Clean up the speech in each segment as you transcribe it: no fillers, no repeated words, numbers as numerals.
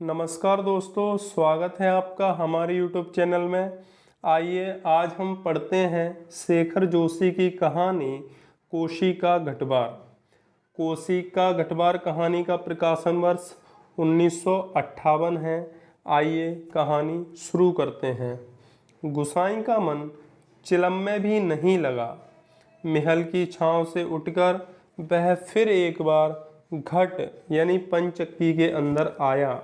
नमस्कार दोस्तों, स्वागत है आपका हमारे YouTube चैनल में। आइए आज हम पढ़ते हैं शेखर जोशी की कहानी कोसी का घटबार। कोसी का घटबार कहानी का प्रकाशन वर्ष 1958 है। आइए कहानी शुरू करते हैं। गुसाई का मन चिलम में भी नहीं लगा। महल की छांव से उठकर वह फिर एक बार घट यानी पंचक्की के अंदर आया।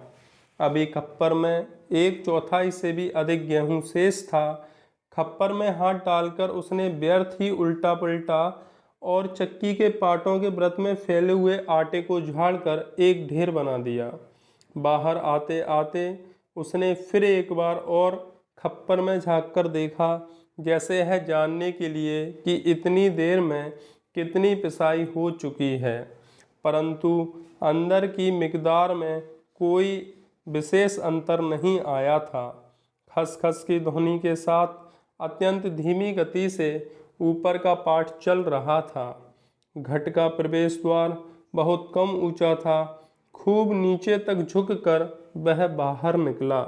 अभी खप्पर में 1/4 से भी अधिक गेहूं शेष था। खप्पर में हाथ डालकर उसने व्यर्थ ही उल्टा पलटा और चक्की के पाटों के व्रत में फैले हुए आटे को झाड़कर एक ढेर बना दिया। बाहर आते आते उसने फिर एक बार और खप्पर में झांककर देखा, जैसे है जानने के लिए कि इतनी देर में कितनी पिसाई हो चुकी है, परंतु अंदर की मिकदार में कोई विशेष अंतर नहीं आया था। खसखस की ध्वनि के साथ अत्यंत धीमी गति से ऊपर का पाठ चल रहा था। घट का प्रवेश द्वार बहुत कम ऊंचा था। खूब नीचे तक झुककर वह बाहर निकला।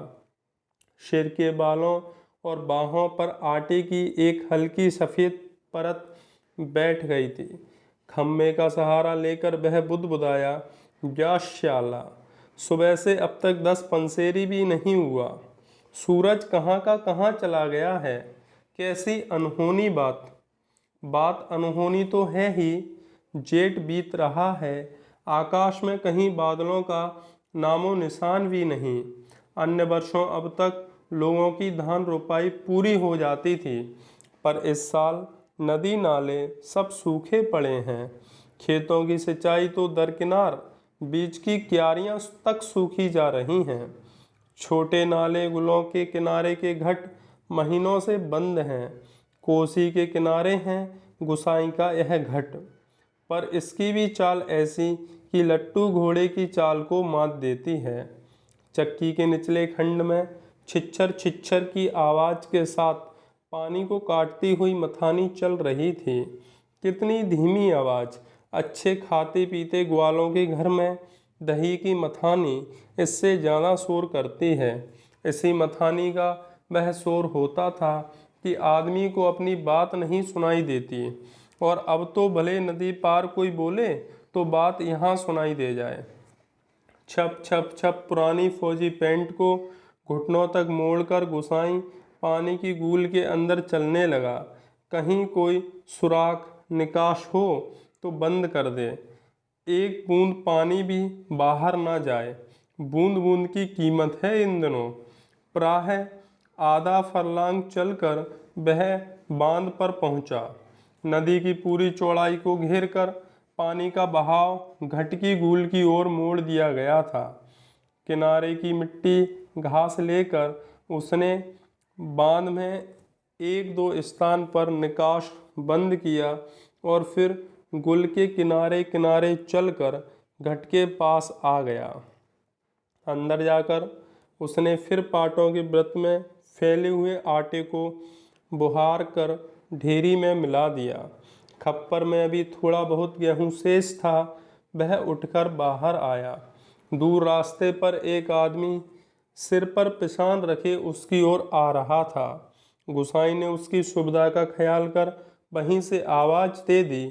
सिर के बालों और बाहों पर आटे की एक हल्की सफ़ेद परत बैठ गई थी। खम्भे का सहारा लेकर वह बुदबुदाया, शाला, सुबह से अब तक 10 पंसेरी भी नहीं हुआ। सूरज कहाँ का कहाँ चला गया है। कैसी अनहोनी बात अनहोनी तो है ही। जेठ बीत रहा है। आकाश में कहीं बादलों का नामो निशान भी नहीं। अन्य वर्षों अब तक लोगों की धान रोपाई पूरी हो जाती थी, पर इस साल नदी नाले सब सूखे पड़े हैं। खेतों की सिंचाई तो दरकिनार, बीच की क्यारियां तक सूखी जा रही हैं। छोटे नाले गुलों के किनारे के घट महीनों से बंद हैं। कोसी के किनारे हैं गुसाई का यह घट, पर इसकी भी चाल ऐसी कि लट्टू घोड़े की चाल को मात देती है। चक्की के निचले खंड में छिच्छर छिच्छर की आवाज़ के साथ पानी को काटती हुई मथानी चल रही थी। कितनी धीमी आवाज़। अच्छे खाते पीते ग्वालों के घर में दही की मथानी इससे ज़्यादा शोर करती है। इसी मथानी का वह शोर होता था कि आदमी को अपनी बात नहीं सुनाई देती, और अब तो भले नदी पार कोई बोले तो बात यहाँ सुनाई दे जाए। छप छप छप पुरानी फौजी पैंट को घुटनों तक मोड़कर गुसाई पानी की गूल के अंदर चलने लगा। कहीं कोई सुराख निकाश हो तो बंद कर दे, एक बूंद पानी भी बाहर ना जाए। बूंद बूंद की कीमत है इन दिनों। प्राह आधा फरलांग चलकर वह बांध पर पहुंचा। नदी की पूरी चौड़ाई को घेरकर पानी का बहाव घट की गूल की ओर मोड़ दिया गया था। किनारे की मिट्टी घास लेकर उसने बांध में 1-2 स्थान पर निकास बंद किया और फिर गुल के किनारे किनारे चलकर घट के पास आ गया। अंदर जाकर उसने फिर पाटों के व्रत में फैले हुए आटे को बुहार कर ढेरी में मिला दिया। खप्पर में अभी थोड़ा बहुत गेहूं शेष था। वह उठकर बाहर आया। दूर रास्ते पर एक आदमी सिर पर पिशान रखे उसकी ओर आ रहा था। गुसाई ने उसकी सुविधा का ख्याल कर वहीं से आवाज़ दे दी,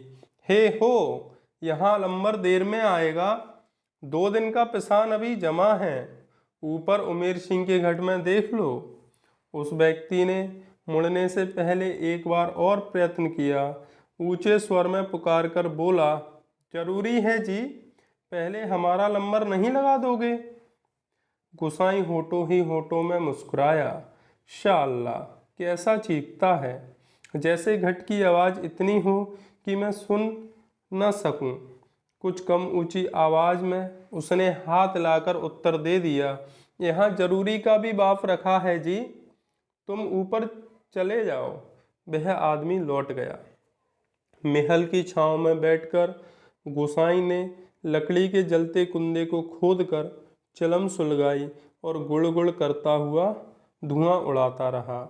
हे हो, यहाँ लंबर देर में आएगा। 2 दिन का पिसान अभी जमा है। ऊपर उमेर सिंह के घट में देख लो। उस व्यक्ति ने मुड़ने से पहले एक बार और प्रयत्न किया। ऊंचे स्वर में पुकार कर बोला, जरूरी है जी, पहले हमारा लंबर नहीं लगा दोगे? गुसाई होठों ही होठों में मुस्कुराया। शाअल्लाह, कैसा चीखता है, जैसे घट की आवाज़ इतनी हो कि मैं सुन न सकूं। कुछ कम ऊंची आवाज़ में उसने हाथ लाकर उत्तर दे दिया, यहाँ जरूरी का भी बाप रखा है जी, तुम ऊपर चले जाओ। वह आदमी लौट गया। महल की छांव में बैठकर गुसाई ने लकड़ी के जलते कुंदे को खोदकर चिलम सुलगाई और गुड़ गुड़ करता हुआ धुआं उड़ाता रहा।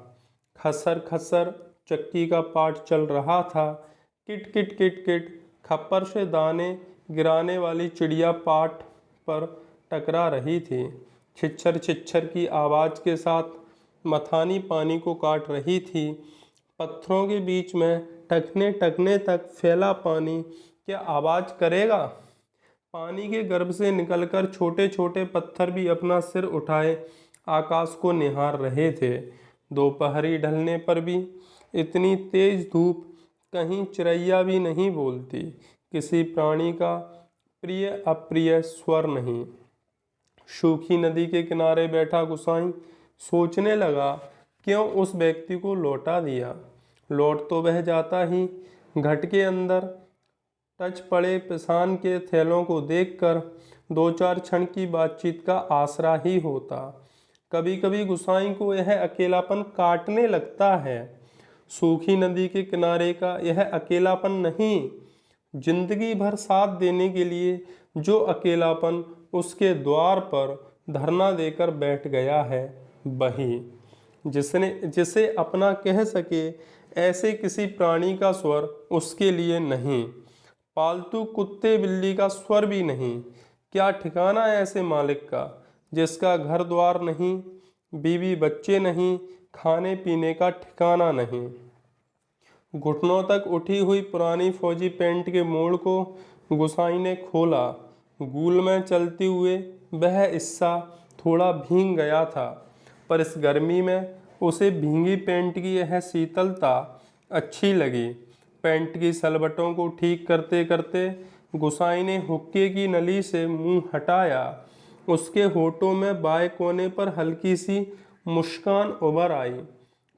खसर खसर चक्की का पाठ चल रहा था। किट किट किट किट खप्पर से दाने गिराने वाली चिड़िया पाठ पर टकरा रही थी। छिच्छर छिच्छर की आवाज़ के साथ मथानी पानी को काट रही थी। पत्थरों के बीच में टकने टकने तक फैला पानी क्या आवाज़ करेगा? पानी के गर्भ से निकलकर छोटे छोटे पत्थर भी अपना सिर उठाए आकाश को निहार रहे थे। दोपहरी ढलने पर भी इतनी तेज धूप, कहीं चिड़ैया भी नहीं बोलती, किसी प्राणी का प्रिय अप्रिय स्वर नहीं। सूखी नदी के किनारे बैठा गुसाई सोचने लगा, क्यों उस व्यक्ति को लौटा दिया? लौट तो वह जाता ही। घट के अंदर टच पड़े पिसान के थैलों को देखकर दो चार क्षण की बातचीत का आसरा ही होता। कभी कभी गुसाई को यह अकेलापन काटने लगता है। सूखी नदी के किनारे का यह अकेलापन नहीं, जिंदगी भर साथ देने के लिए जो अकेलापन उसके द्वार पर धरना देकर बैठ गया है, वही जिसे अपना कह सके ऐसे किसी प्राणी का स्वर उसके लिए नहीं। पालतू कुत्ते बिल्ली का स्वर भी नहीं। क्या ठिकाना है ऐसे मालिक का जिसका घर द्वार नहीं, बीवी बच्चे नहीं, खाने पीने का ठिकाना नहीं। घुटनों तक उठी हुई पुरानी फौजी पैंट के मोड़ को गुसाई ने खोला। गूल में चलते हुए वह हिस्सा थोड़ा भीग गया था, पर इस गर्मी में उसे भीगी पैंट की यह शीतलता अच्छी लगी। पैंट की सलवटों को ठीक करते करते गुसाई ने हुक्के की नली से मुंह हटाया। उसके होठों में बाएं कोने पर हल्की सी मुस्कान उभर आई।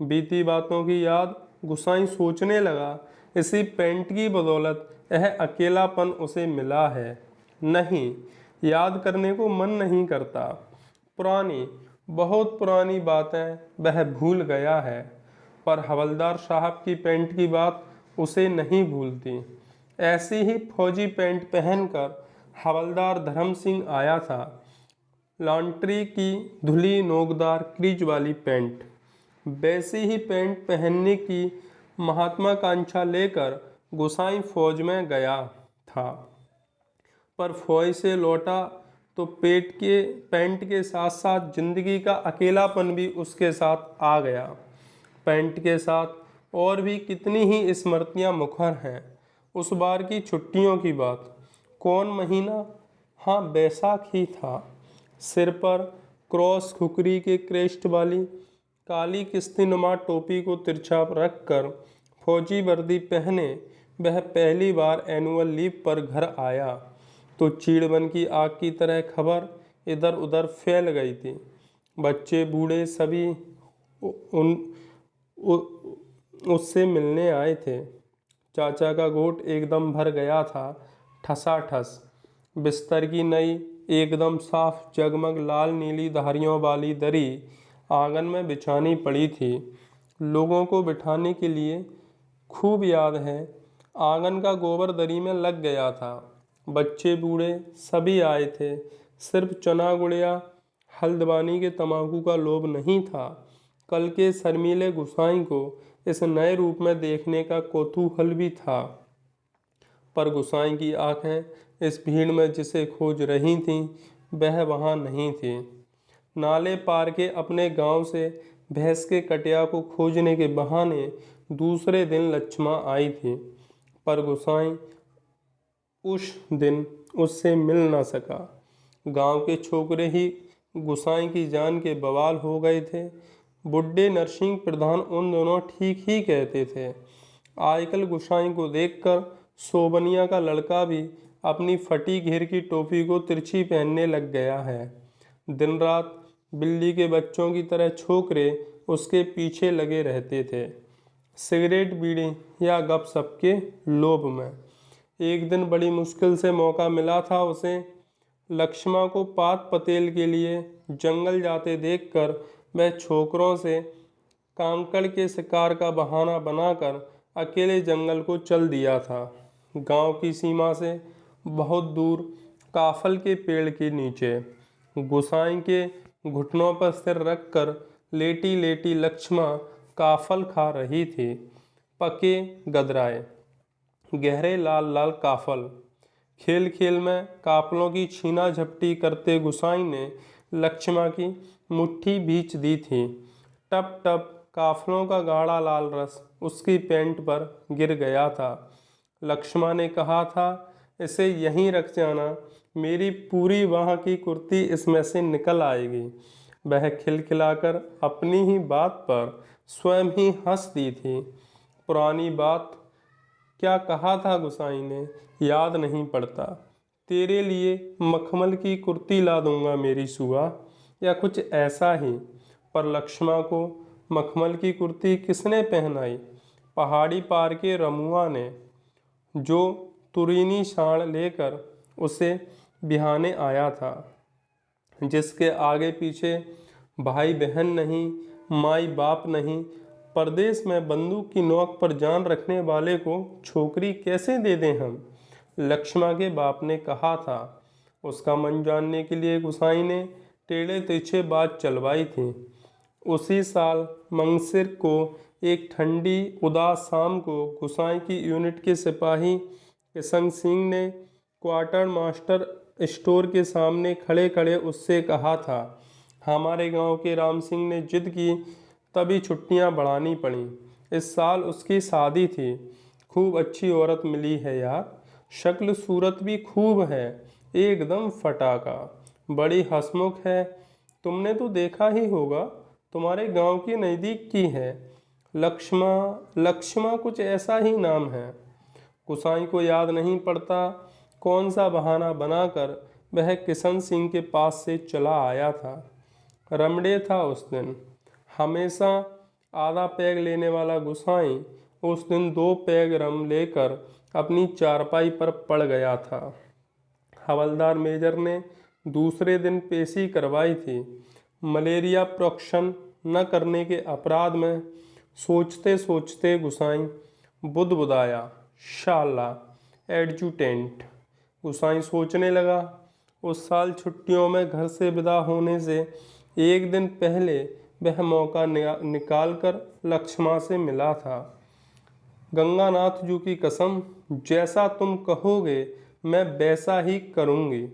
बीती बातों की याद गुसाई सोचने लगा, इसी पैंट की बदौलत यह अकेलापन उसे मिला है। नहीं, याद करने को मन नहीं करता। पुरानी, बहुत पुरानी बातें वह भूल गया है, पर हवलदार साहब की पैंट की बात उसे नहीं भूलती। ऐसी ही फौजी पैंट पहनकर हवलदार धर्म सिंह आया था। लॉन्ड्री की धुली नोकदार क्रीज वाली पैंट। वैसी ही पैंट पहनने की महत्वाकांक्षा लेकर गुसाई फौज में गया था, पर फौज से लौटा तो पैंट के साथ साथ जिंदगी का अकेलापन भी उसके साथ आ गया। पैंट के साथ और भी कितनी ही स्मृतियां मुखर हैं। उस बार की छुट्टियों की बात। कौन महीना? हाँ, बैसाख ही था। सिर पर क्रॉस खुकरी के क्रेस्ट वाली काली किस्तीनुमा टोपी को तिरछा रखकर फौजी वर्दी पहने वह पहली बार एनुअल लीव पर घर आया तो चीड़बन की आग की तरह खबर इधर उधर फैल गई थी। बच्चे बूढ़े सभी उससे मिलने आए थे। चाचा का घोट एकदम भर गया था, ठसाठस। बिस्तर की नई एकदम साफ जगमग लाल नीली धारियों वाली दरी आंगन में बिछानी पड़ी थी। लोगों को बिठाने के लिए खूब याद है, आंगन का गोबर दरी में लग गया था। बच्चे बूढ़े सभी आए थे। सिर्फ चना गुड़िया हल्द्वानी के तंबाकू का लोभ नहीं था। कल के शर्मीले गुसाई को इस नए रूप में देखने का कौतूहल भी था। पर गुसाई की आंखें इस भीड़ में जिसे खोज रही थीं, वह वहाँ नहीं थी। नाले पार के अपने गांव से भैंस के कटिया को खोजने के बहाने दूसरे दिन लक्ष्मा आई थी, पर गुसाई उस दिन उससे मिल ना सका। गांव के छोकरे ही गुसाई की जान के बवाल हो गए थे। बुड्ढे नरसिंह प्रधान उन दोनों ठीक ही कहते थे। आजकल गुसाई को देखकर सोबनिया का लड़का भी अपनी फटी घेर की टोपी को तिरछी पहनने लग गया है। दिन रात बिल्ली के बच्चों की तरह छोकरे उसके पीछे लगे रहते थे, सिगरेट बीड़ी या गपशप के लोभ में। एक दिन बड़ी मुश्किल से मौका मिला था उसे। लक्ष्मा को पात पतेल के लिए जंगल जाते देखकर वह छोकरों से कांकड़ के शिकार का बहाना बनाकर अकेले जंगल को चल दिया था। गांव की सीमा से बहुत दूर काफल के पेड़ के नीचे गुसाई के घुटनों पर सिर रखकर लेटी लेटी लक्ष्मा काफल खा रही थी। पके गदराए गहरे लाल लाल काफल। खेल खेल में काफलों की छीना झपटी करते गुसाई ने लक्ष्मा की मुट्ठी भींच दी थी। टप टप काफलों का गाढ़ा लाल रस उसकी पैंट पर गिर गया था। लक्ष्मा ने कहा था, इसे यहीं रख जाना, मेरी पूरी वहाँ की कुर्ती इसमें से निकल आएगी। वह खिलखिलाकर अपनी ही बात पर स्वयं ही हंस दी थी। पुरानी बात क्या कहा था गुसाई ने, याद नहीं पड़ता। तेरे लिए मखमल की कुर्ती ला दूंगा मेरी सुआ, या कुछ ऐसा ही। पर लक्ष्मा को मखमल की कुर्ती किसने पहनाई? पहाड़ी पार के रमुआ ने, जो तुरीनी साड़ लेकर उसे बिहाने आया था, जिसके आगे पीछे भाई बहन नहीं, माई बाप नहीं। परदेश में बंदूक की नोक पर जान रखने वाले को छोकरी कैसे दे दें हम? लक्ष्मा के बाप ने कहा था। उसका मन जानने के लिए गुसाई ने टेढ़े तिरछे बात चलवाई थी। उसी साल मंगसिर को एक ठंडी उदास शाम को गुसाई की यूनिट के सिपाही किशन सिंह ने क्वार्टर मास्टर स्टोर के सामने खड़े खड़े उससे कहा था, हमारे गांव के राम सिंह ने जिद की, तभी छुट्टियां बढ़ानी पड़ी। इस साल उसकी शादी थी। खूब अच्छी औरत मिली है यार, शक्ल सूरत भी खूब है, एकदम फटाका, बड़ी हंसमुख है। तुमने तो देखा ही होगा, तुम्हारे गांव की नज़दीक की है। लक्ष्मा लक्ष्मा कुछ ऐसा ही नाम है। गुसाई को याद नहीं पड़ता कौन सा बहाना बनाकर वह किशन सिंह के पास से चला आया था। रमड़े था उस दिन। हमेशा आधा पैग लेने वाला गुसाई उस दिन 2 पैग रम लेकर अपनी चारपाई पर पड़ गया था। हवलदार मेजर ने दूसरे दिन पेशी करवाई थी। मलेरिया प्रोक्शन न करने के अपराध में सोचते सोचते गुसाई बुदबुदाया, शाला एडजुटेंट। गुसाई सोचने लगा, उस साल छुट्टियों में घर से विदा होने से एक दिन पहले वह मौका निकाल कर लक्ष्मा से मिला था। गंगानाथ जी की कसम, जैसा तुम कहोगे मैं वैसा ही करूँगी,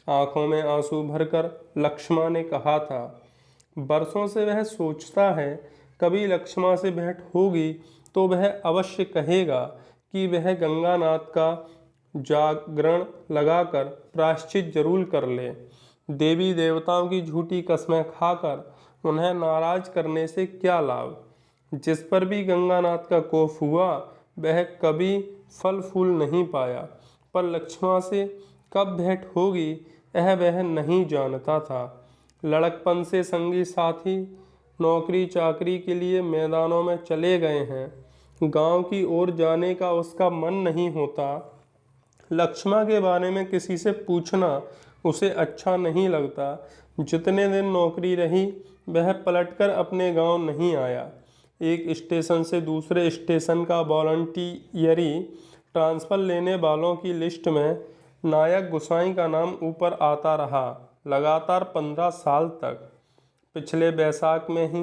आंखों में आंसू भरकर लक्ष्मा ने कहा था। बरसों से वह सोचता है कभी लक्ष्मा से भेंट होगी तो वह अवश्य कहेगा कि वह गंगानाथ का जागरण लगाकर प्रायश्चित जरूर कर ले। देवी देवताओं की झूठी कस्में खाकर उन्हें नाराज करने से क्या लाभ? जिस पर भी गंगानाथ का कोप हुआ वह कभी फल फूल नहीं पाया। पर लक्ष्मा से कब भेंट होगी वह नहीं जानता था। लड़कपन से संगी साथी नौकरी चाकरी के लिए मैदानों में चले गए हैं। गांव की ओर जाने का उसका मन नहीं होता। लक्ष्मा के बारे में किसी से पूछना उसे अच्छा नहीं लगता। जितने दिन नौकरी रही वह पलटकर अपने गांव नहीं आया। एक स्टेशन से दूसरे स्टेशन का वॉलंटियरी ट्रांसफ़र लेने वालों की लिस्ट में नायक गुसाई का नाम ऊपर आता रहा, लगातार 15 साल तक। पिछले बैसाख में ही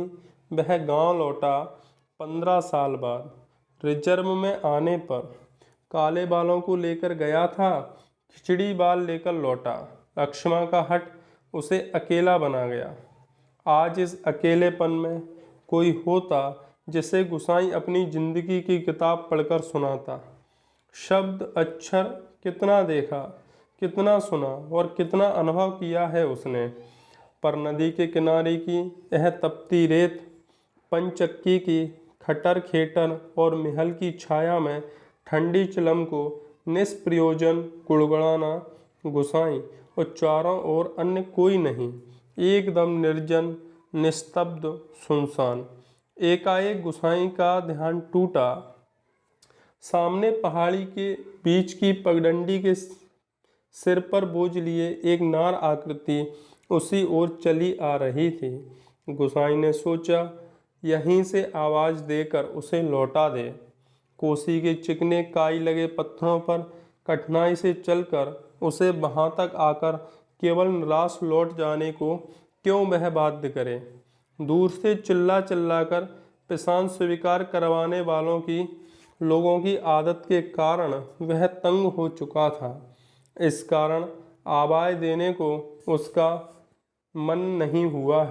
वह गांव लौटा। 15 साल बाद रिजर्व में आने पर काले बालों को लेकर गया था, खिचड़ी बाल लेकर लौटा। लक्ष्मा का हट उसे अकेला बना गया। आज इस अकेलेपन में कोई होता जिसे गुसाई अपनी जिंदगी की किताब पढ़कर सुनाता। शब्द अक्षर कितना देखा, कितना सुना और कितना अनुभव किया है उसने। पर नदी के किनारे की यह तपती रेत, पंचक्की की खटर खेटर और महल की छाया में ठंडी चिलम को निष्प्रयोजन गुड़गुड़ाना गुसाई और चारों ओर अन्य कोई नहीं। एकदम निर्जन, निस्तब्ध, सुनसान। एकाएक गुसाई का ध्यान टूटा। सामने पहाड़ी के बीच की पगडंडी के सिर पर बोझ लिए एक नार आकृति उसी ओर चली आ रही थी। गुसाई ने सोचा यहीं से आवाज़ देकर उसे लौटा दे। कोसी के चिकने काई लगे पत्थरों पर कठिनाई से चलकर उसे वहाँ तक आकर केवल निराश लौट जाने को क्यों वह बाध्य करे। दूर से चिल्ला चिल्लाकर पिसान स्वीकार करवाने वालों की लोगों की आदत के कारण वह तंग हो चुका था। इस कारण आवाज़ देने को उसका मन नहीं हुआ।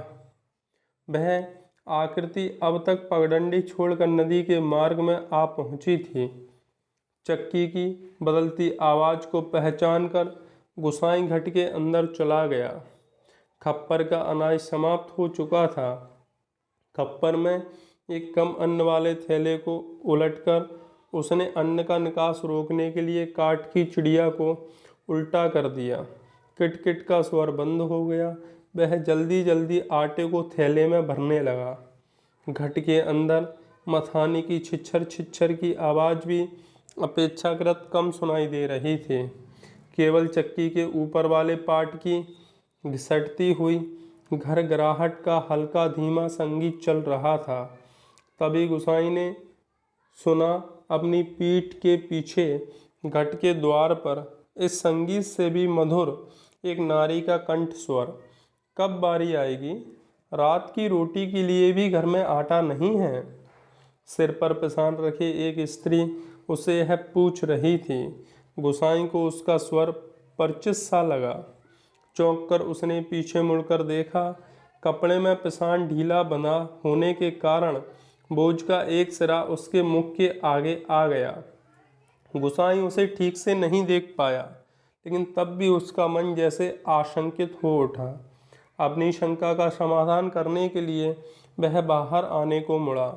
वह आकृति अब तक पगडंडी छोड़कर नदी के मार्ग में आ पहुंची थी। चक्की की बदलती आवाज़ को पहचानकर गुसाई घट के अंदर चला गया। खप्पर का अनाज समाप्त हो चुका था। खप्पर में एक कम अन्न वाले थैले को उलटकर उसने अन्न का निकास रोकने के लिए काठ की चिड़िया को उल्टा कर दिया। किटकिट का स्वर बंद हो गया। वह जल्दी जल्दी आटे को थैले में भरने लगा। घट के अंदर मथानी की छिछर छिछर की आवाज़ भी अपेक्षाकृत कम सुनाई दे रही थी। केवल चक्की के ऊपर वाले पाट की घिसटती हुई घर गराहट का हल्का धीमा संगीत चल रहा था। तभी गुसाई ने सुना अपनी पीठ के पीछे घट के द्वार पर इस संगीत से भी मधुर एक नारी का कंठ स्वर। कब बारी आएगी? रात की रोटी के लिए भी घर में आटा नहीं है? सिर पर पिसान रखे एक स्त्री उसे यह पूछ रही थी। गुसाई को उसका स्वर परिचित सा लगा। चौंक कर उसने पीछे मुड़कर देखा। कपड़े में पिसान ढीला बंधा होने के कारण बोझ का एक सिरा उसके मुख के आगे आ गया। गुसाई उसे ठीक से नहीं देख पाया, लेकिन तब भी उसका मन जैसे आशंकित हो उठा। अपनी शंका का समाधान करने के लिए वह बाहर आने को मुड़ा,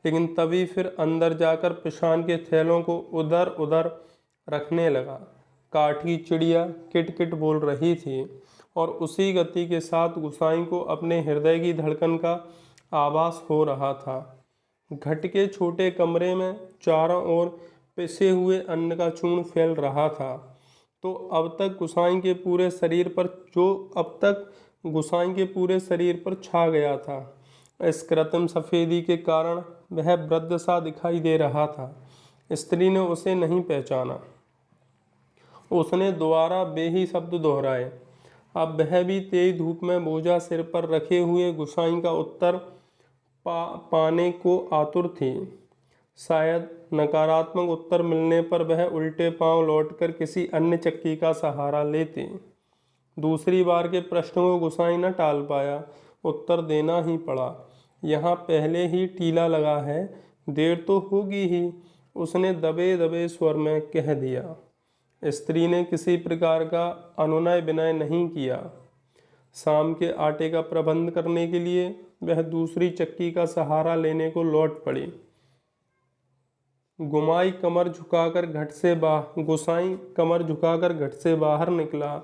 लेकिन तभी फिर अंदर जाकर पिसान के थैलों को उधर उधर रखने लगा। काठ की चिड़िया किटकिट बोल रही थी और उसी गति के साथ गुसाई को अपने हृदय की धड़कन का आभास हो रहा था। घट के छोटे कमरे में चारों ओर पिसे हुए अन्न का चूर्ण फैल रहा था। अब तक गुसाई के पूरे शरीर पर छा गया था। इस कृत्रिम सफ़ेदी के कारण वह वृद्ध सा दिखाई दे रहा था। स्त्री ने उसे नहीं पहचाना। उसने दोबारा बेही शब्द दोहराए। अब वह भी तेज धूप में बोझा सिर पर रखे हुए गुसाई का उत्तर पाने को आतुर थी। शायद नकारात्मक उत्तर मिलने पर वह उल्टे पांव लौटकर किसी अन्य चक्की का सहारा लेती। दूसरी बार के प्रश्न को गुसाई न टाल पाया, उत्तर देना ही पड़ा। यहाँ पहले ही टीला लगा है, देर तो होगी ही, उसने दबे दबे स्वर में कह दिया। स्त्री ने किसी प्रकार का अनुनय विनय नहीं किया। शाम के आटे का प्रबंध करने के लिए वह दूसरी चक्की का सहारा लेने को लौट पड़ी। गुसाई कमर झुकाकर घट से बाहर निकला।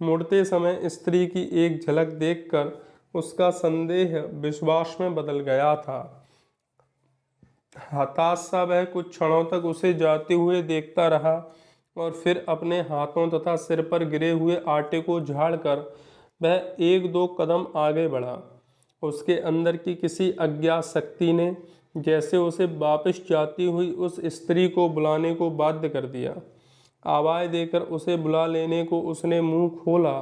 मुड़ते समय स्त्री की एक झलक देखकर उसका संदेह विश्वास में बदल गया था। हताश सा वह कुछ क्षणों तक उसे जाते हुए देखता रहा और फिर अपने हाथों तथा सिर पर गिरे हुए आटे को झाड़कर वह एक दो कदम आगे बढ़ा। उसके अंदर की किसी अज्ञात शक्ति ने जैसे उसे वापस जाती हुई उस स्त्री को बुलाने को बाध्य कर दिया। आवाज़ देकर उसे बुला लेने को उसने मुंह खोला,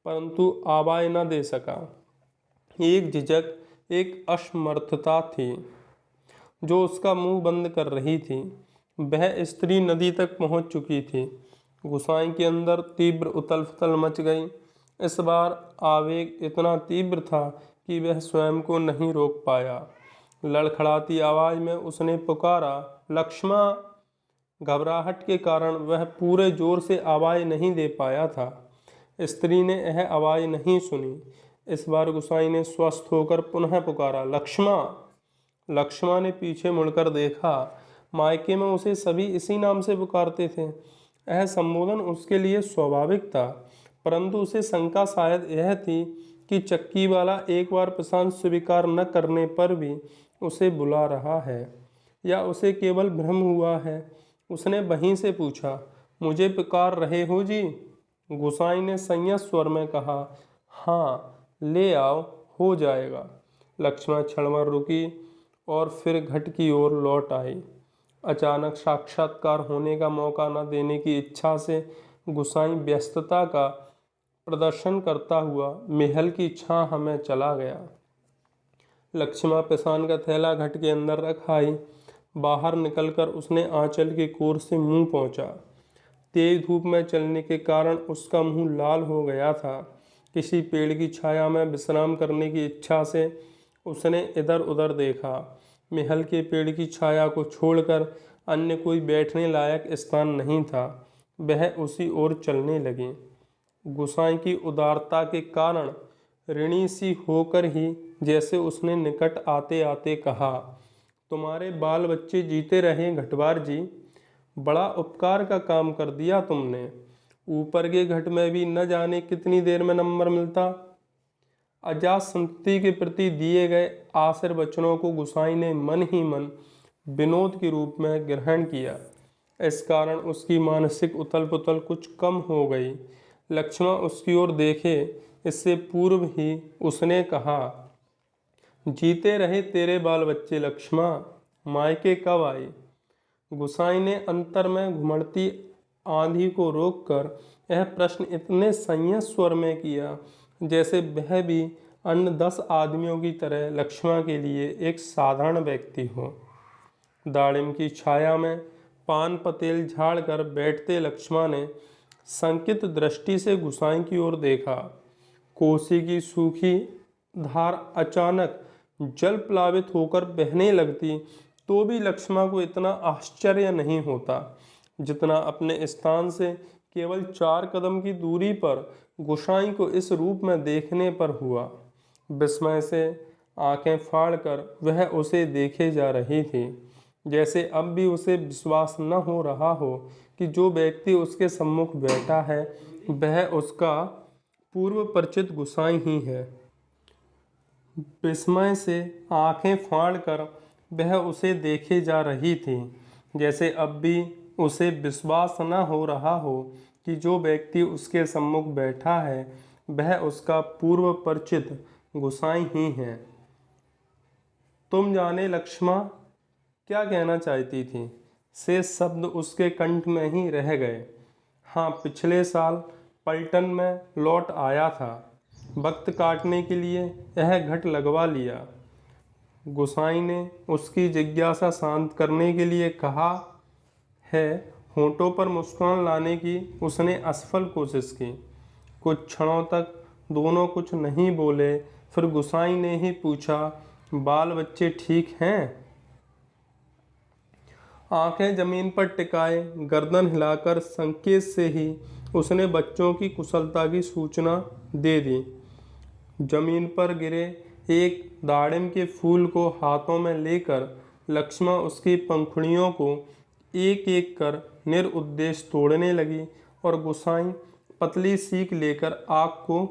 परंतु आवाज़ न दे सका। एक झिझक, एक असमर्थता थी जो उसका मुंह बंद कर रही थी। वह स्त्री नदी तक पहुंच चुकी थी। गुसाई के अंदर तीव्र उथल पुथल मच गई। इस बार आवेग इतना तीव्र था कि वह स्वयं को नहीं रोक पाया। लड़खड़ाती आवाज़ में उसने पुकारा, लक्ष्मा। घबराहट के कारण वह पूरे जोर से आवाज़ नहीं दे पाया था। स्त्री ने यह आवाज़ नहीं सुनी। इस बार गुसाई ने स्वस्थ होकर पुनः पुकारा, लक्ष्मा। लक्ष्मा ने पीछे मुड़कर देखा। मायके में उसे सभी इसी नाम से पुकारते थे। यह संबोधन उसके लिए स्वाभाविक था, परंतु उसे शंका शायद यह थी कि चक्की वाला एक बार प्रशांत स्वीकार न करने पर भी उसे बुला रहा है, या उसे केवल भ्रम हुआ है। उसने वहीं से पूछा, मुझे पुकार रहे हो जी? गुसाई ने संयत स्वर में कहा, हाँ, ले आओ, हो जाएगा। लक्ष्मण क्षणभर रुकी और फिर घट की ओर लौट आई। अचानक साक्षात्कार होने का मौका न देने की इच्छा से गुसाई व्यस्तता का प्रदर्शन करता हुआ महल की छाह में चला गया। लक्ष्मण पिसान का थैला घट के अंदर रख आई। बाहर निकलकर उसने आंचल के कोर से मुंह पहुंचा। तेज धूप में चलने के कारण उसका मुंह लाल हो गया था। किसी पेड़ की छाया में विश्राम करने की इच्छा से उसने इधर उधर देखा। महल के पेड़ की छाया को छोड़कर अन्य कोई बैठने लायक स्थान नहीं था। वह उसी ओर चलने लगी। गुसाई की उदारता के कारण ऋणी सी होकर ही जैसे उसने निकट आते आते कहा, तुम्हारे बाल बच्चे जीते रहे घटवार जी, बड़ा उपकार का काम कर दिया तुमने। ऊपर के घट में भी न जाने कितनी देर में नंबर मिलता। अजातशत्रु के प्रति दिए गए आशीर्वचनों को गुसाई ने मन ही मन विनोद के रूप में ग्रहण किया। इस कारण उसकी मानसिक उथल पुथल कुछ कम हो गई। लक्ष्मण उसकी ओर देखे इससे पूर्व ही उसने कहा, जीते रहे तेरे बाल बच्चे लक्ष्मण, मायके कब आए। गुसाई ने अंतर में घुमड़ती आंधी को रोककर यह प्रश्न इतने संयत स्वर में किया जैसे वह भी अन्य 10 आदमियों की तरह लक्ष्मण के लिए एक साधारण व्यक्ति हो। दाड़िम की छाया में पान पतेल झाड़ कर बैठते लक्ष्मण ने संकित दृष्टि से गुसाई की ओर देखा। कोसी की सूखी धार अचानक जल प्लावित होकर बहने लगती तो भी लक्ष्मण को इतना आश्चर्य नहीं होता जितना अपने स्थान से केवल 4 कदम की दूरी पर गुसाई को इस रूप में देखने पर हुआ। विस्मय से आंखें फाड़कर वह उसे देखे जा रही थी, जैसे अब भी उसे विश्वास न हो रहा हो कि जो व्यक्ति उसके सम्मुख बैठा है वह उसका पूर्व परिचित गुसाई ही है। विस्मय से आंखें फाड़कर वह उसे देखे जा रही थी, जैसे अब भी उसे विश्वास न हो रहा हो कि जो व्यक्ति उसके सम्मुख बैठा है वह उसका पूर्व परिचित गुसाई ही है। तुम जाने लक्ष्मण क्या कहना चाहती थी, से शब्द उसके कंठ में ही रह गए। हाँ, पिछले साल पलटन में लौट आया था, वक्त काटने के लिए यह घट लगवा लिया। गुसाई ने उसकी जिज्ञासा शांत करने के लिए कहा है। होंठों पर मुस्कान लाने की उसने असफल कोशिश की। कुछ क्षणों तक दोनों कुछ नहीं बोले। फिर गुसाई ने ही पूछा, बाल बच्चे ठीक हैं। आंखें जमीन पर टिकाए गर्दन हिलाकर संकेत से ही उसने बच्चों की कुशलता की सूचना दे दी। जमीन पर गिरे एक दाड़िम के फूल को हाथों में लेकर लक्ष्मण उसकी पंखुड़ियों को एक एक कर निरुद्देश्य तोड़ने लगी और गुसाई पतली सीख लेकर आग को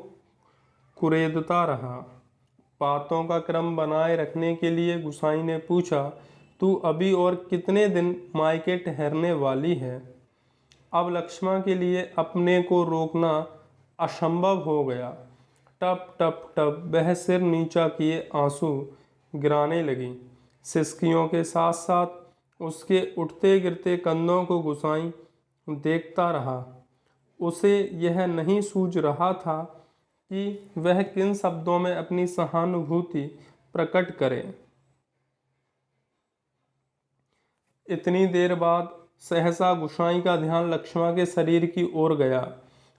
कुरेदता रहा। बातों का क्रम बनाए रखने के लिए गुसाई ने पूछा, तू अभी और कितने दिन मायके ठहरने वाली है। अब लक्ष्मण के लिए अपने को रोकना असंभव हो गया। टप टप टप वह सिर नीचा किए आंसू गिराने लगी। सिसकियों के साथ साथ उसके उठते गिरते कंधों को गुसाई देखता रहा। उसे यह नहीं सूझ रहा था कि वह किन शब्दों में अपनी सहानुभूति प्रकट करे। इतनी देर बाद सहसा गुसाई का ध्यान लक्ष्मण के शरीर की ओर गया।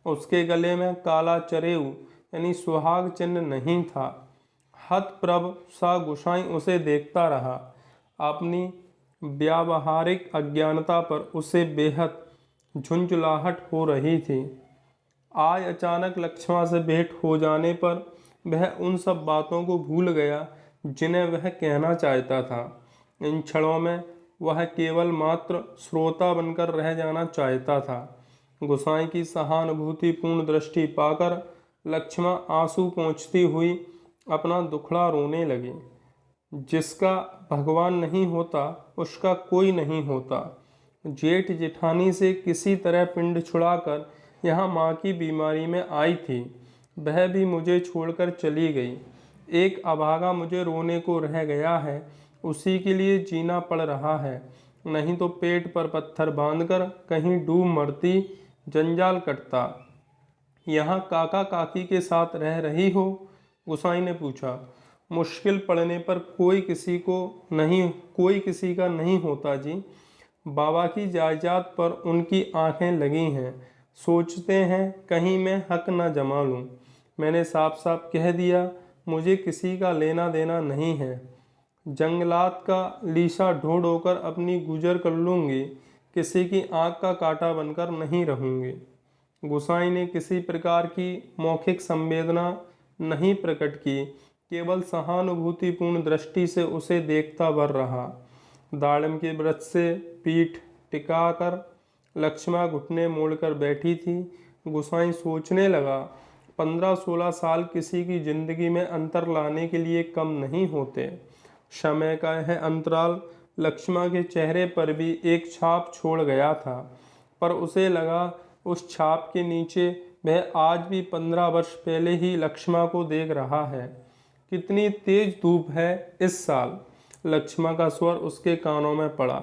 उसके गले में काला चरेऊ यानी सुहाग चिन्ह नहीं था। हतप्रभ सा गुसाई उसे देखता रहा। अपनी व्यावहारिक अज्ञानता पर उसे बेहद झुंझलाहट हो रही थी। आज अचानक लक्ष्मण से भेंट हो जाने पर वह उन सब बातों को भूल गया जिन्हें वह कहना चाहता था। इन क्षणों में वह केवल मात्र श्रोता बनकर रह जाना चाहता था। गुसाई की सहानुभूतिपूर्ण दृष्टि पाकर लक्ष्मण आंसू पोंछती हुई अपना दुखड़ा रोने लगी। जिसका भगवान नहीं होता उसका कोई नहीं होता। जेठ जेठानी से किसी तरह पिंड छुड़ाकर यहाँ माँ की बीमारी में आई थी, वह भी मुझे छोड़कर चली गई। एक अभागा मुझे रोने को रह गया है, उसी के लिए जीना पड़ रहा है, नहीं तो पेट पर पत्थर बांधकर कहीं डूब मरती, जंजाल कटता। यहाँ काका काकी के साथ रह रही हो? गुसाई ने पूछा। मुश्किल पड़ने पर कोई किसी का नहीं होता जी। बाबा की जायदाद पर उनकी आंखें लगी हैं, सोचते हैं कहीं मैं हक न जमा लूं। मैंने साफ साफ कह दिया, मुझे किसी का लेना देना नहीं है। जंगलात का लीसा ढो ढोकर अपनी गुजर कर लूँगी, किसी की आँख का कांटा बनकर नहीं रहूँगी। गुसाई ने किसी प्रकार की मौखिक संवेदना नहीं प्रकट की, केवल सहानुभूतिपूर्ण दृष्टि से उसे देखता भर रहा। दाड़म के वृक्ष से पीठ टिकाकर लक्ष्मा घुटने मोड़कर बैठी थी। गुसाई सोचने लगा, 15-16 साल किसी की जिंदगी में अंतर लाने के लिए कम नहीं होते। समय का यह अंतराल लक्ष्मा के चेहरे पर भी एक छाप छोड़ गया था, पर उसे लगा उस छाप के नीचे वह आज भी 15 वर्ष पहले ही लक्ष्मा को देख रहा है। कितनी तेज धूप है इस साल, लक्ष्मा का स्वर उसके कानों में पड़ा,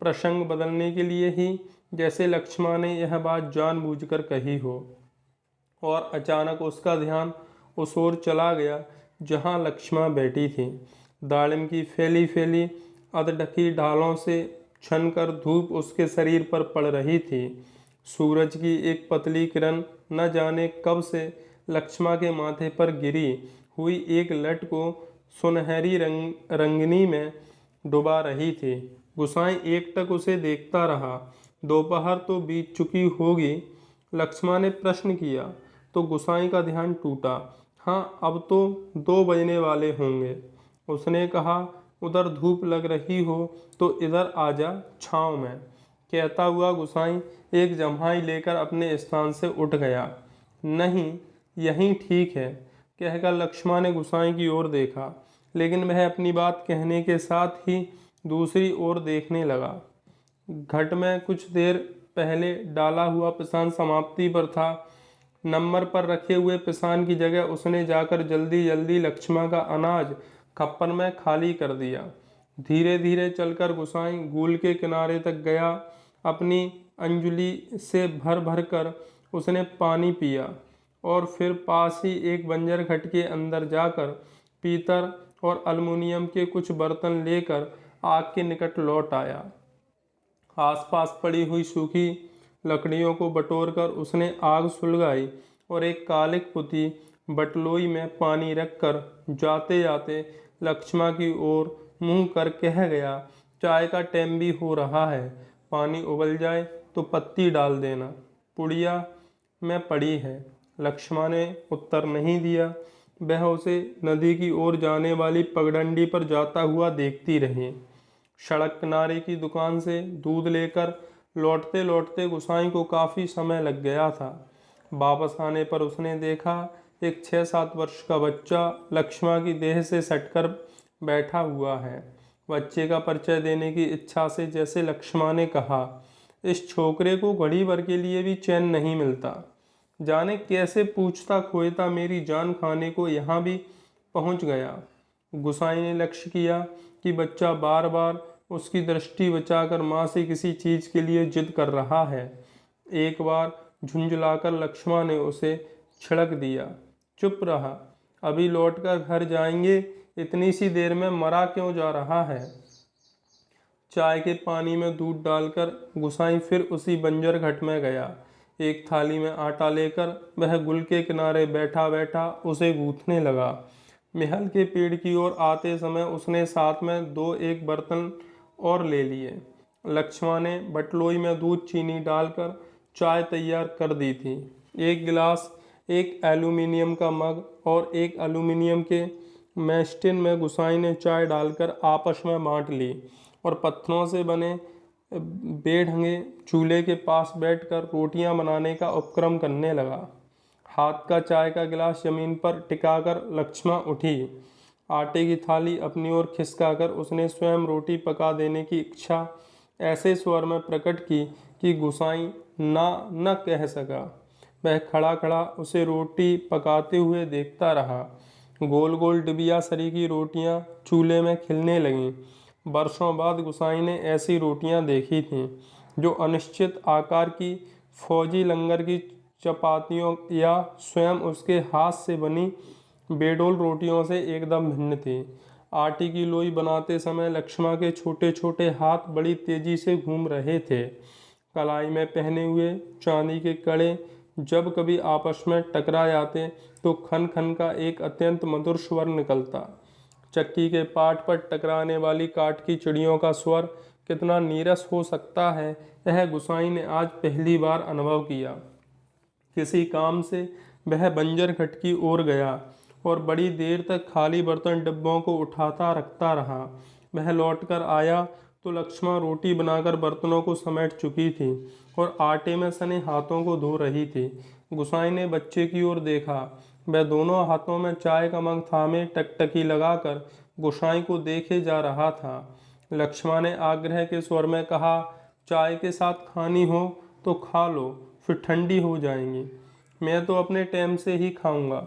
प्रसंग बदलने के लिए ही, जैसे लक्ष्मा ने यह बात जानबूझकर कही हो। और अचानक उसका ध्यान उस ओर चला गया जहाँ लक्ष्मा बैठी थी। दाड़िम की फैली फैली अधढकी ढालों से छनकर धूप उसके शरीर पर पड़ रही थी। सूरज की एक पतली किरण न जाने कब से लक्ष्मा के माथे पर गिरी हुई एक लट को सुनहरी रंगनी में डुबा रही थी। गुसाई एकटक उसे देखता रहा। दोपहर तो बीत चुकी होगी, लक्ष्मा ने प्रश्न किया तो गुसाई का ध्यान टूटा। हाँ, अब तो 2 बजने वाले होंगे। उसने कहा, उधर धूप लग रही हो तो इधर आजा छाँव में। कहता हुआ गुसाई एक जम्हाई लेकर अपने स्थान से उठ गया। नहीं, यहीं ठीक है, कहकर लक्ष्मा ने गुसाई की ओर देखा, लेकिन वह अपनी बात कहने के साथ ही दूसरी ओर देखने लगा। घट में कुछ देर पहले डाला हुआ पिसान समाप्ति पर था। नंबर पर रखे हुए पिसान की जगह उसने जाकर जल्दी जल्दी लक्ष्मा का अनाज खप्पर में खाली कर दिया। धीरे धीरे चलकर गुसाई गूल के किनारे तक गया। अपनी अंजुली से भर भर कर उसने पानी पिया और फिर पास ही एक बंजर घट के अंदर जाकर पीतल और अलमुनियम के कुछ बर्तन लेकर आग के निकट लौट आया। आसपास पड़ी हुई सूखी लकड़ियों को बटोरकर उसने आग सुलगाई और एक कालिक पुती बटलोई में पानी रखकर जाते जाते लक्ष्मा की ओर मुंह कर कह गया, चाय का टाइम भी हो रहा है, पानी उबल जाए तो पत्ती डाल देना, पुड़िया में पड़ी है। लक्ष्मा ने उत्तर नहीं दिया। वह उसे नदी की ओर जाने वाली पगडंडी पर जाता हुआ देखती रही। सड़क किनारे की दुकान से दूध लेकर लौटते लौटते गुसाई को काफ़ी समय लग गया था। वापस आने पर उसने देखा एक 6-7 वर्ष का बच्चा लक्ष्मा की देह से सटकर बैठा हुआ है। बच्चे का परिचय देने की इच्छा से जैसे लक्ष्मा ने कहा, इस छोकरे को घड़ी भर के लिए भी चैन नहीं मिलता, जाने कैसे पूछता खोता मेरी जान खाने को यहाँ भी पहुँच गया। गुसाई ने लक्ष्य किया कि बच्चा बार बार उसकी दृष्टि बचाकर माँ से किसी चीज़ के लिए जिद कर रहा है। एक बार झुंझलाकर लक्ष्मा ने उसे छिड़क दिया, चुप रहा, अभी लौटकर घर जाएंगे, इतनी सी देर में मरा क्यों जा रहा है। चाय के पानी में दूध डालकर गुसाई फिर उसी बंजर घट में गया। एक थाली में आटा लेकर वह गुल के किनारे बैठा बैठा उसे गूंथने लगा। महल के पेड़ की ओर आते समय उसने साथ में 2-1 बर्तन और ले लिए। लक्ष्मा ने बटलोई में दूध चीनी डालकर चाय तैयार कर दी थी। एक गिलास, एक एल्यूमिनियम का मग और एक एल्यूमिनियम के मैस्टिन में गुसाई ने चाय डालकर आपस में बांट ली और पत्थरों से बने बेढंगे चूल्हे के पास बैठकर रोटियां बनाने का उपक्रम करने लगा। हाथ का चाय का गिलास जमीन पर टिकाकर लक्ष्मा उठी। आटे की थाली अपनी ओर खिसकाकर उसने स्वयं रोटी पका देने की इच्छा ऐसे स्वर में प्रकट की कि गुसाई ना न कह सका। वह खड़ा खड़ा उसे रोटी पकाते हुए देखता रहा। गोल गोल डिबिया सरी की रोटियां चूल्हे में खिलने लगीं। वर्षों बाद गुसाई ने ऐसी रोटियां देखी थीं, जो अनिश्चित आकार की फौजी लंगर की चपातियों या स्वयं उसके हाथ से बनी बेडोल रोटियों से एकदम भिन्न थी। आटे की लोई बनाते समय लक्ष्मा के छोटे छोटे हाथ बड़ी तेजी से घूम रहे थे। कलाई में पहने हुए चांदी के कड़े जब कभी आपस में टकरा जाते तो खन खन का एक अत्यंत मधुर स्वर निकलता। चक्की के पाट पर टकराने वाली काठ की चिड़ियों का स्वर कितना नीरस हो सकता है, यह गुसाई ने आज पहली बार अनुभव किया। किसी काम से वह बंजर घट की ओर गया और बड़ी देर तक खाली बर्तन डिब्बों को उठाता रखता रहा। वह लौटकर आया तो लक्ष्मण रोटी बनाकर बर्तनों को समेट चुकी थी और आटे में सने हाथों को धो रही थी। गुसाई ने बच्चे की ओर देखा। वह दोनों हाथों में चाय का मग थामे टकटकी लगाकर गुसाई को देखे जा रहा था। लक्ष्मण ने आग्रह के स्वर में कहा, चाय के साथ खानी हो तो खा लो, फिर ठंडी हो जाएंगी। मैं तो अपने टाइम से ही खाऊंगा।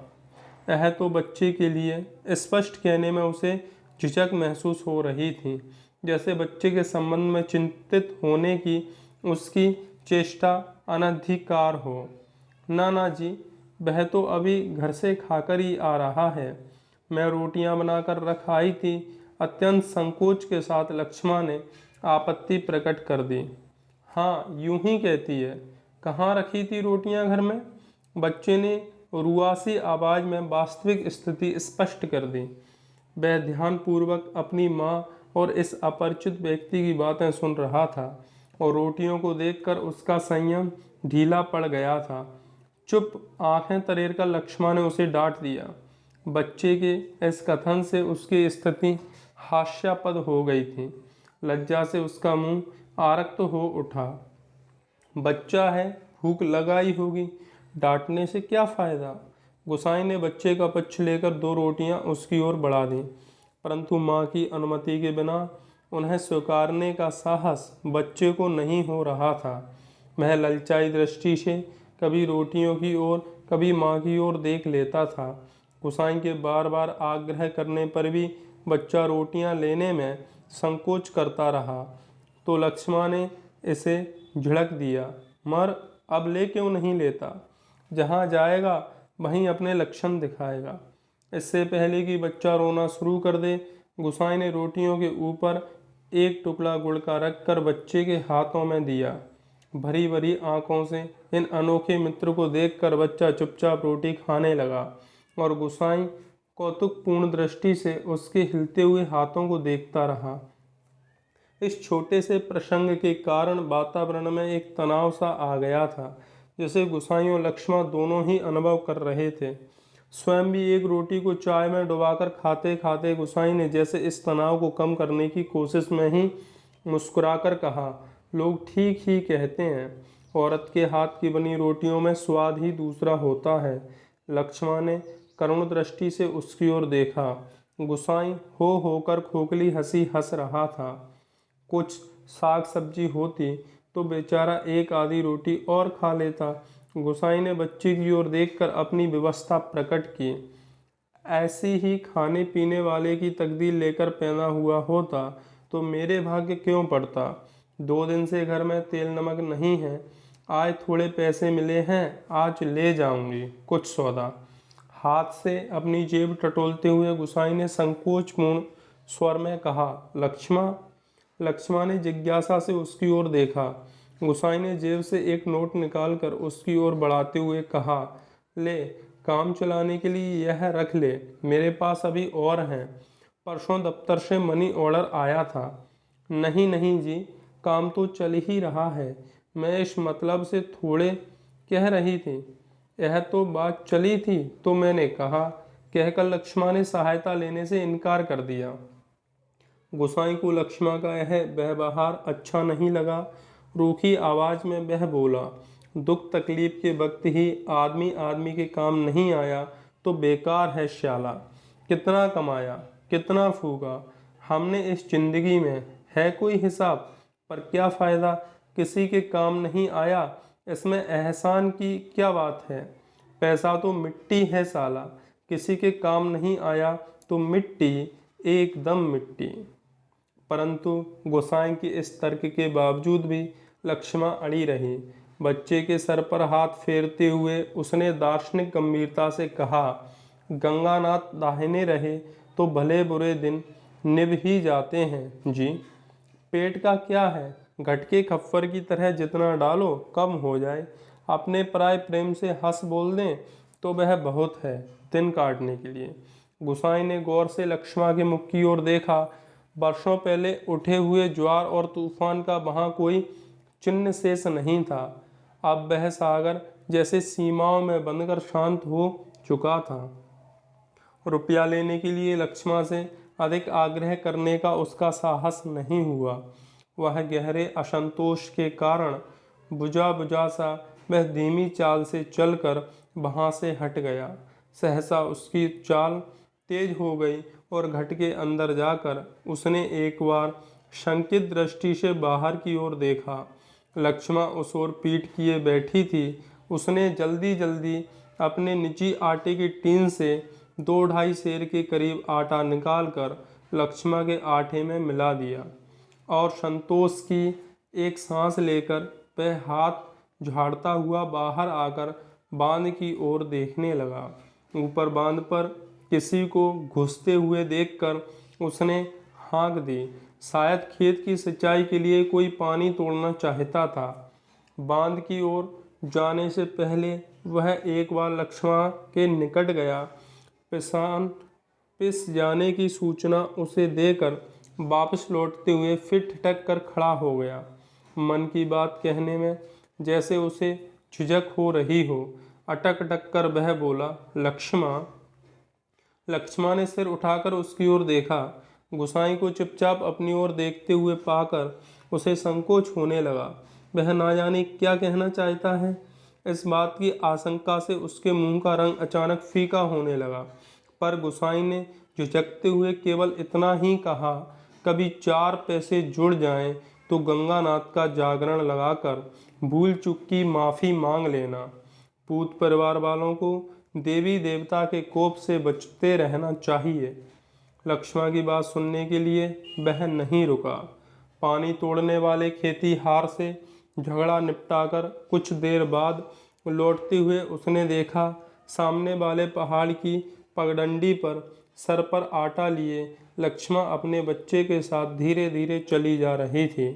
यह तो बच्चे के लिए स्पष्ट कहने में उसे झिझक महसूस हो रही थी, जैसे बच्चे के संबंध में चिंतित होने की उसकी चेष्टा अनधिकार हो। ना ना जी, वह तो अभी घर से खाकर ही आ रहा है। मैं रोटियां बनाकर रख आई थी। अत्यंत संकोच के साथ लक्ष्मण ने आपत्ति प्रकट कर दी। हाँ, यूं ही कहती है। कहाँ रखी थी रोटियां घर में? बच्चे ने रुआसी आवाज में वास्तविक स्थिति स्पष्ट कर दी। वह ध्यानपूर्वक अपनी माँ और इस अपरिचित व्यक्ति की बातें सुन रहा था और रोटियों को देखकर उसका संयम ढीला पड़ गया था। चुप! आंखें तरेर कर लक्ष्मण ने उसे डांट दिया। बच्चे के इस कथन से उसकी स्थिति हास्यास्पद हो गई थी। लज्जा से उसका मुंह आरक्त हो उठा। बच्चा है, भूख लगाई होगी, डांटने से क्या फायदा? गुसाई ने बच्चे का पक्ष लेकर 2 रोटियां उसकी ओर बढ़ा दी, परंतु माँ की अनुमति के बिना उन्हें स्वीकारने का साहस बच्चे को नहीं हो रहा था। वह ललचाई दृष्टि से कभी रोटियों की ओर, कभी माँ की ओर देख लेता था। गुसाई के बार बार आग्रह करने पर भी बच्चा रोटियां लेने में संकोच करता रहा, तो लक्ष्मण ने इसे झिड़क दिया, मर, अब ले क्यों नहीं लेता? जहाँ जाएगा वहीं अपने लक्षण दिखाएगा। इससे पहले कि बच्चा रोना शुरू कर दे, गुसाई ने रोटियों के ऊपर एक टुकड़ा गुड़ का रखकर बच्चे के हाथों में दिया। भरी भरी आंखों से इन अनोखे मित्र को देखकर बच्चा चुपचाप रोटी खाने लगा और गुसाई कौतुकपूर्ण दृष्टि से उसके हिलते हुए हाथों को देखता रहा। इस छोटे से प्रसंग के कारण वातावरण में एक तनाव सा आ गया था, जिसे गुसाई और लक्ष्मण दोनों ही अनुभव कर रहे थे। स्वयं भी एक रोटी को चाय में डुबाकर खाते खाते गुसाई ने जैसे इस तनाव को कम करने की कोशिश में ही मुस्कुराकर कहा, लोग ठीक ही कहते हैं, औरत के हाथ की बनी रोटियों में स्वाद ही दूसरा होता है। लक्ष्मण ने करुण दृष्टि से उसकी ओर देखा। गुसाई हो होकर खोखली हंसी हंस रहा था। कुछ साग सब्जी होती तो बेचारा एक आधी रोटी और खा लेता। गुसाई ने बच्चे की ओर देखकर अपनी व्यवस्था प्रकट की। ऐसी ही खाने पीने वाले की तकदीर लेकर पैदा हुआ होता तो मेरे भाग्य क्यों पड़ता? 2 दिन से घर में तेल नमक नहीं है। आज थोड़े पैसे मिले हैं, आज ले जाऊंगी कुछ सौदा। हाथ से अपनी जेब टटोलते हुए गुसाई ने संकोचपूर्ण स्वर में कहा, लक्ष्मण। लक्ष्मण ने जिज्ञासा से उसकी ओर देखा। गुसाई ने जेब से एक नोट निकालकर उसकी ओर बढ़ाते हुए कहा, ले, काम चलाने के लिए यह रख ले, मेरे पास अभी और हैं। परसों दफ्तर से मनी ऑर्डर आया था। नहीं नहीं जी, काम तो चल ही रहा है। मैं इस मतलब से थोड़े कह रही थी। यह तो बात चली थी तो मैंने कहा, कहकर लक्ष्मण ने सहायता लेने से इनकार कर दिया। गुसाई को लक्ष्मण का यह व्यवहार अच्छा नहीं लगा। रूखी आवाज में वह बोला, दुख तकलीफ के वक्त ही आदमी आदमी के काम नहीं आया तो बेकार है श्याला। कितना कमाया, कितना फूका, हमने इस जिंदगी में है कोई हिसाब, पर क्या फ़ायदा? किसी के काम नहीं आया, इसमें एहसान की क्या बात है? पैसा तो मिट्टी है साला, किसी के काम नहीं आया तो मिट्टी, एकदम मिट्टी। परंतु गोसाई की इस तर्क के बावजूद भी लक्ष्मण अड़ी रही। बच्चे के सर पर हाथ फेरते हुए उसने दार्शनिक गंभीरता से कहा, गंगानाथ दाहिने रहे तो भले बुरे दिन निभ ही जाते हैं जी। पेट का क्या है, घटके खप्पर की तरह जितना डालो कम हो जाए। अपने पराए प्रेम से हंस बोल दें तो वह बहुत है दिन काटने के लिए। गुसाई ने गौर से लक्ष्मण के मुख की ओर देखा। वर्षों पहले उठे हुए ज्वार और तूफान का वहाँ कोई चिन्ह शेष नहीं था। अब वह सागर जैसे सीमाओं में बंधकर शांत हो चुका था। रुपया लेने के लिए लक्ष्मण से अधिक आग्रह करने का उसका साहस नहीं हुआ। वह गहरे असंतोष के कारण बुझा बुझा सा वह धीमी चाल से चलकर वहाँ से हट गया। सहसा उसकी चाल तेज हो गई और घट के अंदर जाकर उसने एक बार शंकित दृष्टि से बाहर की ओर देखा। लक्ष्मण उस ओर पीठ किए बैठी थी। उसने जल्दी जल्दी अपने निजी आटे की टीन से 2-2.5 सेर के करीब आटा निकालकर लक्ष्मण के आटे में मिला दिया और संतोष की एक सांस लेकर वह हाथ झाड़ता हुआ बाहर आकर बांध की ओर देखने लगा। ऊपर बांध पर किसी को घुसते हुए देखकर उसने हाँक दी। शायद खेत की सिंचाई के लिए कोई पानी तोड़ना चाहता था। बांध की ओर जाने से पहले वह एक बार लक्ष्मण के निकट गया। पिस जाने की सूचना उसे देकर वापस लौटते हुए फिर ठिठक कर खड़ा हो गया। मन की बात कहने में जैसे उसे झिझक हो रही हो। अटक अटक कर वह बोला, लक्ष्मण। लक्ष्मण ने सिर उठाकर उसकी ओर देखा। गुसाई को चुपचाप अपनी ओर देखते हुए पाकर उसे संकोच होने लगा। वह ना जाने क्या कहना चाहता है। इस बात की आशंका से उसके मुंह का रंग अचानक फीका होने लगा। पर गुसाई ने झिझकते हुए केवल इतना ही कहा, कभी 4 पैसे जुड़ जाएं तो गंगानाथ का जागरण लगाकर भूल चूक की माफ़ी मांग लेना। पूत परिवार वालों को देवी देवता के कोप से बचते रहना चाहिए। लक्ष्मण की बात सुनने के लिए वह नहीं रुका। पानी तोड़ने वाले खेतीहार से झगड़ा निपटाकर कुछ देर बाद लौटते हुए उसने देखा सामने वाले पहाड़ की पगडंडी पर सर पर आटा लिए लक्ष्मण अपने बच्चे के साथ धीरे धीरे चली जा रही थी।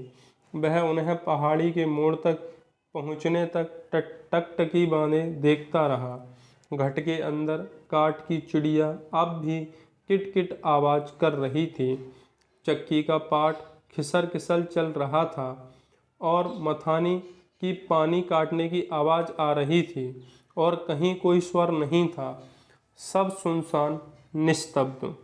वह उन्हें पहाड़ी के मोड़ तक पहुँचने तक टकटकी बांधे देखता रहा। घट के अंदर काठ की चिड़िया अब भी किट-किट आवाज़ कर रही थी। चक्की का पाट खिसर खिसल चल रहा था और मथानी की पानी काटने की आवाज़ आ रही थी और कहीं कोई स्वर नहीं था। सब सुनसान निस्तब्ध।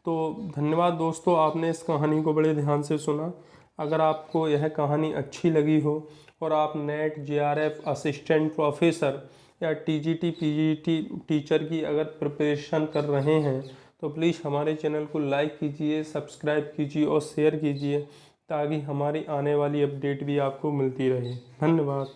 तो धन्यवाद दोस्तों, आपने इस कहानी को बड़े ध्यान से सुना। अगर आपको यह कहानी अच्छी लगी हो और आप नेट, जेआरएफ, असिस्टेंट प्रोफेसर या टीजीटी, पीजीटी टीचर की अगर प्रिपरेशन कर रहे हैं तो प्लीज़ हमारे चैनल को लाइक कीजिए, सब्सक्राइब कीजिए और शेयर कीजिए ताकि हमारी आने वाली अपडेट भी आपको मिलती रहे। धन्यवाद।